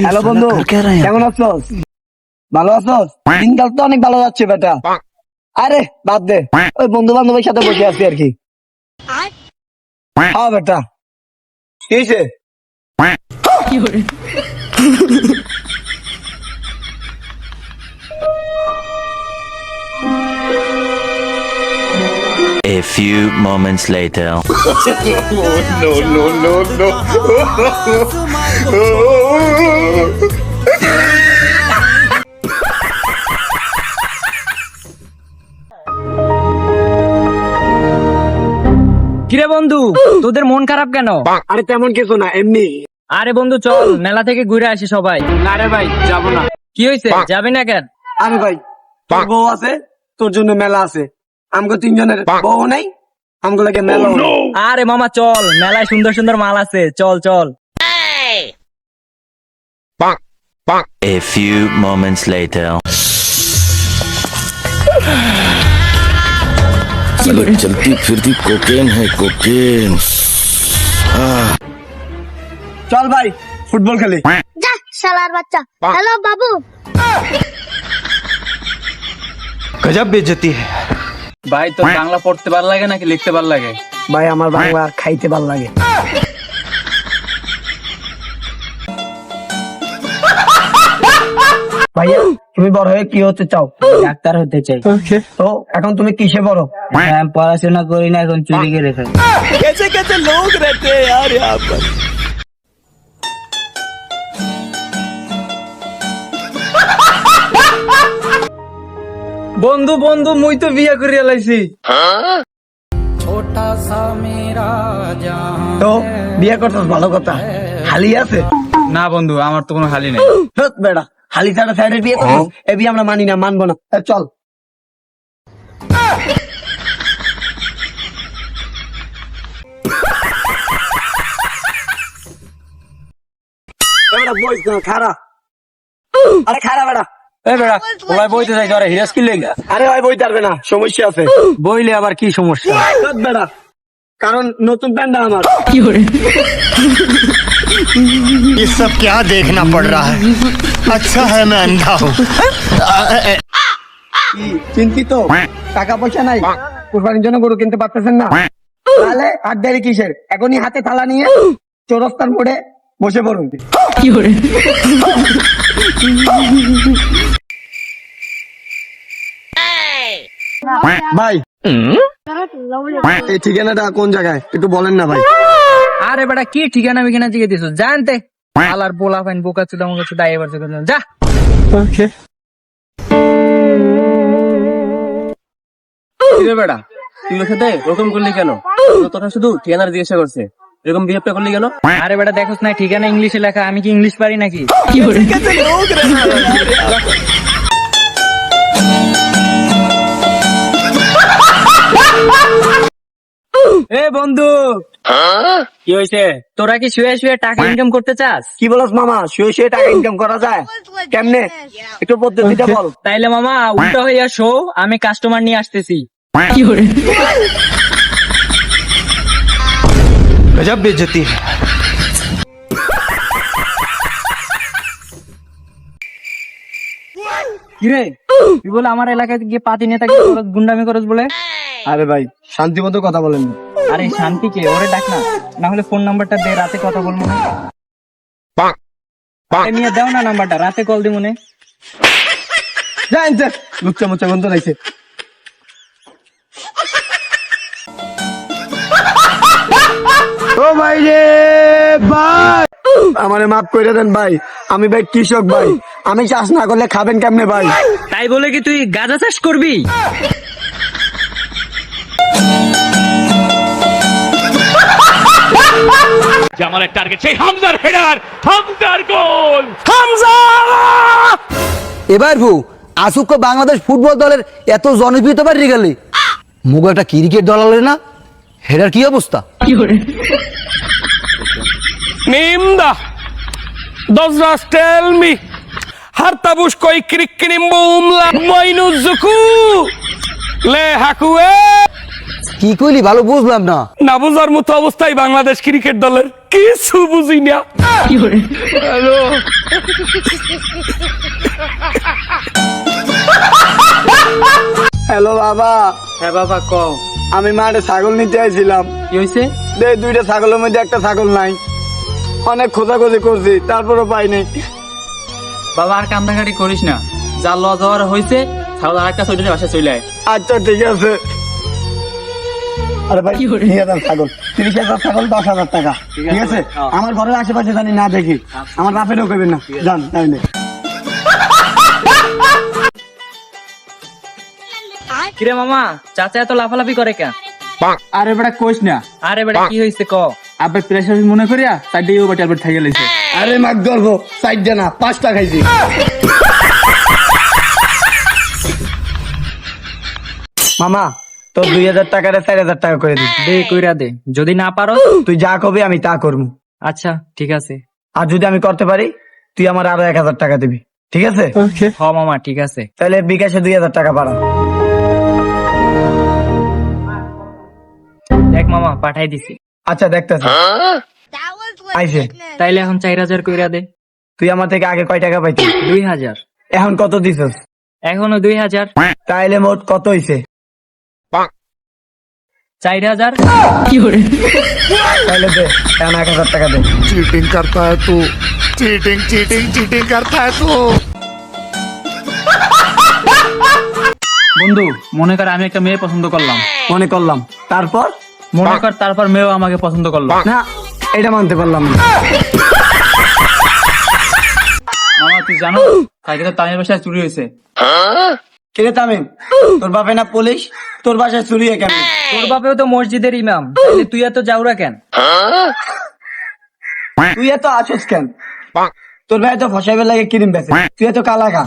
Hello বন্ধু, কেমন আছো? ভালো আছো? দিনকাল তো অনেক ভালো যাচ্ছে বেটা। আরে বাদ দে, ওই বন্ধু বান্ধবের সাথে বসে আছি আর কি। হ্যাঁ বেটা, কি হয়েছে? A few moments later. কিরে বন্ধু, তোদের মন খারাপ কেন? আরে তেমন কিছু না, এমনি। আরে বন্ধু চল মেলা থেকে ঘুরে আসি সবাই। না রে ভাই, যাবো না। কি হয়েছে, যাবি না কেন? আরে ভাই, তোর বউ আছে, তোর জন্য মেলা আছে। আমগো তিনজনের বউ নাই, আমগো লাগে মেলা। আরে মামা চল, মেলায় সুন্দর সুন্দর মাল আছে, চল চল। A few moments later. चलती फिरती कोकेन है कोकेन। চল ভাই, ফুটবল খেলি। যা শালার বাচ্চা। হ্যালো বাবু। गजब बेइज्जती है। ভাই তোর বাংলা পড়তে ভালো লাগে নাকি লিখতে ভালো লাগে? ভাই আমার বাংলা খাইতে ভালো লাগে। ভাইয়া, তুমি বড় হয়ে কি হতে চাও? ডাক্তার হতে চাই। তো এখন তুমি কিসে বড়? হ্যাঁ, পড়াশোনা করি না, এখন চুরি করে খাই। कैसे कैसे लोग रहते हैं यार यहाँ पर। বন্ধু বন্ধু, মুই তো বিয়ে করে লাইছি। তো বিয়ে করতেছ, ভালো কথা। হালি আছে? না বন্ধু, আমার তো কোনো হালি নেই। ধুৎ বেড়া, হালি ছাড়া সাইডে বিয়ে করছিস? এ বিয়ে আমরা মানি না, মানবো না। চল। খারা, আরে খারা বেড়া। এই বেড়া, ওলাই বইতে যাই, ধরে হিরাস কি লেগা? আরে ভাই বই পারবে না, সমস্যা আছে। বইলে আবার কি সমস্যা? ধুৎ বেড়া, কারণ নতুন প্যান্ডা আমার। ये सब क्या देखना पड़ रहा है। अच्छा है मैं अंधा हूँ। কি চিন্তিত? টাকা পয়সা নাই, কুরবানির জন্য গরু কিনতে পারতেছেন না? তাহলে আড্ডারি কিসের? এখনই হাতে থালা নিয়ে চৌরাস্তার মোড়ে বসে পড়ুন। ভাই, এই ঠিকানাটা কোন জায়গায় একটু বলেন না ভাই। আরে বেটা, কি ঠিকানা বিকানা জিগে দিছো জানতে? আলার পোলা ফাইন বোকা চুদা মোকা চুদা এবার যা। কিরে বেটা, তুই ওর সাথে ওরকম করলি কেন? তোরা শুধু ঠিকানার জিজ্ঞাসা করছে, এরকম বিহেভটা করলি কেন? আরে বেটা দেখোস না, ঠিকানা ইংলিশে লেখা, আমি কি ইংলিশ পারি নাকি? कैसे लोग रहते हैं यार यहाँ पर। এ বন্ধু, কি হয়েছে? তোরা কি শুয়ে শুয়ে টাকা ইনকাম করতে চাস? কি বলস মামা, শুয়ে শুয়ে টাকা ইনকাম করা যায় কেমনে? একটু পদ্ধতিটা বল। তাইলে মামা উল্টো হইয়া শো, আমি কাস্টমার নিয়ে আসতেছি। गजब बेइज्जती है। কিরে, তুই বলে আমার এলাকায় গিয়ে পাতি নেতাকে গুন্ডামি করস বলে? আরে ভাই, শান্তি মতো কথা বলেন। আরে শান্তিকে ওরে ডাক না, না হলে ফোন নাম্বারটা দে, রাতে কথা বলবো না। নিয়ে দাও না নাম্বারটা, রাতে কল দিব মনে। জানছে লুচ্চা মুচ্চা গন্ধ লাগছে। ও ভাই রে ভাই, আমারে মাফ করে দেন ভাই। আমি ভাই কৃষক ভাই, আমি চাষ না করলে খাবেন কেমনে ভাই? তাই বলে কি তুই গাঁজা চাষ করবি? জামালের টার্গেট সেই হামজার হেডার, হামজার গোল। এবার ভু আসুক বাংলাদেশ ফুটবল দলের এত জনপ্রিয়তা বাড়ি গেলে মুখ একটা ক্রিকেট দল হলে না, হেডার কি অবস্থা? Nimda. Dozras tell me. Hartabush koi krikkinim boomla. Moinu zuku. Le hakue. কি কইলি ভালো বুঝলাম না। না বুঝার মতো অবস্থায় বাংলাদেশ ক্রিকেট দলের কিছু বুঝি না। হ্যালো বাবা। হ্যাঁ বাবা কও, আমি মাঠে ছাগল নিতে আইছিলাম, কি হয়েছে? দুইটা ছাগলের মধ্যে একটা ছাগল নাই। অনেক খোঁজাখুঁজি করছি, তারপরও পাই নাই। বাবা আর কান্দাকাটি করিস না, যা লজ হওয়ার হয়েছে ছাগল আর একটা চলে বাসায় চলে আয়। আচ্ছা ঠিক আছে। আরে ভাই 30,000 ছাগল, 30,000 ছাগল 10,000 টাকা, ঠিক আছে? আমার ঘরের আশেপাশে জানি না দেখি, আমার বাপেরও কইবেন না, যান তাইলে। কিরে মামা, চাচা এত লাফালাফি করে কেন? আরে বেটা কইস না, আরে বেটা কি হয়েছে ক? আবে প্রেসার মনে করিয়া সাইডে ইউ বাটি আলবার্ট থাইয়া লইছে। আরে মাগ গর্ভ, 4 না 5টা খাইছি। মামা তোর 2,000 টাকারে 4,000 টাকা করে দিই। দে কইরা দে, যদি না পারো তুই যা কবি আমি তা করবো, আচ্ছা ঠিক আছে। আর যদি আমি করতে পারি তুই আমার আরো 1,000 টাকা দিবি, ঠিক আছে? হ মামা ঠিক আছে। তাহলে বিকাশে 2,000 টাকা পাড়া। দেখ মামা পাঠাই দিছি। আচ্ছা দেখতেছি আইছে। তাইলে এখন 4,000 কইরা দে। তুই আমার থেকে আগে কয় টাকা পাইতি? 2,000। এখন কত দিছস? এখনো 2,000। তাইলে মোট কত হইছে? 4,000। তাইলে দে, এখন 1,000 টাকা দে। चीटिंग करता है तू, चीटिंग चीटिंग चीटिंग करता है तू। বন্ধু মনে কর আমি একটা মেয়ে পছন্দ করলাম, মনে করলাম, তারপর? মনে কর তারপর মেয়েও আমাকে পছন্দ করলো। না, এটা মানতে পারলাম না। মামা তুই জানো কালকে তো তামিমের বাসায় চুরি হয়েছে। কিরে তামিম, তোর বাপে না পুলিশ, তোর বাসায় চুরি হয় কেন? তোর বাপেও তো মসজিদের ইমাম, তাইলে তুই এত যাওরা কেন? তুই এত আছস কেন? তোর ভাই তো ফসাইবার লাগে ক্রিম বেচে, তুই এত কালা খা।